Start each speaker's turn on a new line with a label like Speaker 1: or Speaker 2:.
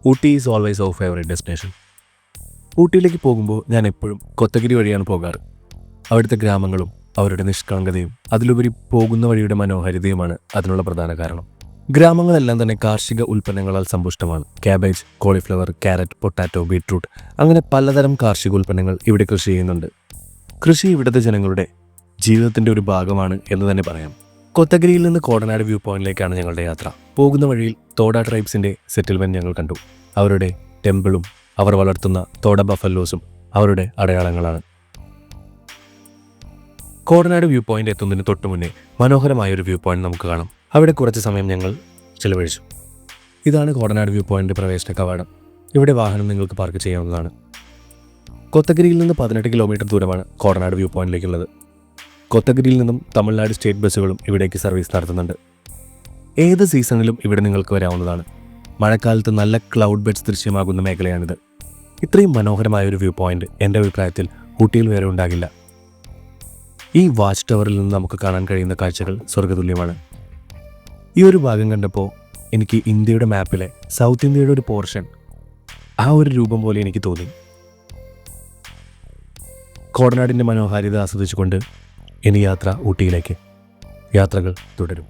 Speaker 1: Ooty is always our favourite destination. ഊട്ടിയിലേക്ക് പോകുമ്പോൾ ഞാൻ എപ്പോഴും കൊത്തഗിരി വഴിയാണ് പോകാറ്. അവിടുത്തെ ഗ്രാമങ്ങളും അവരുടെ നിഷ്കളങ്കതയും അതിലുപരി പോകുന്ന വഴിയുടെ മനോഹാരിതയുമാണ് അതിനുള്ള പ്രധാന കാരണം. ഗ്രാമങ്ങളെല്ലാം തന്നെ കാർഷിക ഉൽപ്പന്നങ്ങളാൽ സമ്പുഷ്ടമാണ്. Cabbage, cauliflower, carrot, potato, beetroot അങ്ങനെ പലതരം കാർഷിക ഉൽപ്പന്നങ്ങൾ ഇവിടെ കൃഷി ചെയ്യുന്നുണ്ട്. കൃഷി ഇവിടുത്തെ ജനങ്ങളുടെ ജീവിതത്തിൻ്റെ ഒരു ഭാഗമാണ് എന്ന് തന്നെ പറയാം. കൊത്തഗിരിയിൽ നിന്ന് കോടനാട് വ്യൂ പോയിന്റിലേക്കാണ് ഞങ്ങളുടെ യാത്ര. പോകുന്ന വഴിയിൽ തോഡ ട്രൈബ്സിൻ്റെ സെറ്റിൽമെൻറ്റ് ഞങ്ങൾ കണ്ടു. അവരുടെ ടെമ്പിളും അവർ വളർത്തുന്ന തോഡ ബഫല്ലോസും അവരുടെ അടയാളങ്ങളാണ്. കോടനാട് വ്യൂ പോയിന്റ് എത്തുന്നതിന് തൊട്ടു മുന്നേ മനോഹരമായ ഒരു വ്യൂ പോയിന്റ് നമുക്ക് കാണാം. അവിടെ കുറച്ച് സമയം ഞങ്ങൾ ചിലവഴിച്ചു. ഇതാണ് കോടനാട് വ്യൂ പോയിന്റ് പ്രവേശന കവാടം. ഇവിടെ വാഹനം നിങ്ങൾക്ക് പാർക്ക് ചെയ്യാവുന്നതാണ്. കൊത്തഗിരിയിൽ നിന്ന് 18 കിലോമീറ്റർ ദൂരമാണ് കോടനാട് വ്യൂ പോയിന്റിലേക്കുള്ളത്. കൊത്തഗിരിയിൽ നിന്നും തമിഴ്നാട് സ്റ്റേറ്റ് ബസ്സുകളും ഇവിടേക്ക് സർവീസ് നടത്തുന്നുണ്ട്. ഏത് സീസണിലും ഇവിടെ നിങ്ങൾക്ക് വരാവുന്നതാണ്. മഴക്കാലത്ത് നല്ല ക്ലൗഡ് ബെഡ്സ് ദൃശ്യമാകുന്ന മേഖലയാണിത്. ഇത്രയും മനോഹരമായ ഒരു വ്യൂ പോയിന്റ് എൻ്റെ അഭിപ്രായത്തിൽ ഊട്ടിയിൽ വേറെ ഉണ്ടാകില്ല. ഈ വാച്ച് ടവറിൽ നിന്ന് നമുക്ക് കാണാൻ കഴിയുന്ന കാഴ്ചകൾ സ്വർഗ്ഗതുല്യമാണ്. ഈ ഒരു ഭാഗം കണ്ടപ്പോൾ എനിക്ക് ഇന്ത്യയുടെ മാപ്പിലെ സൗത്ത് ഇന്ത്യയുടെ ഒരു പോർഷൻ ആ ഒരു രൂപം പോലെ എനിക്ക് തോന്നി. കോടനാടിൻ്റെ മനോഹാരിത ആസ്വദിച്ചുകൊണ്ട് ഇനി യാത്ര ഊട്ടിയിലേക്ക്. യാത്രകൾ തുടരും.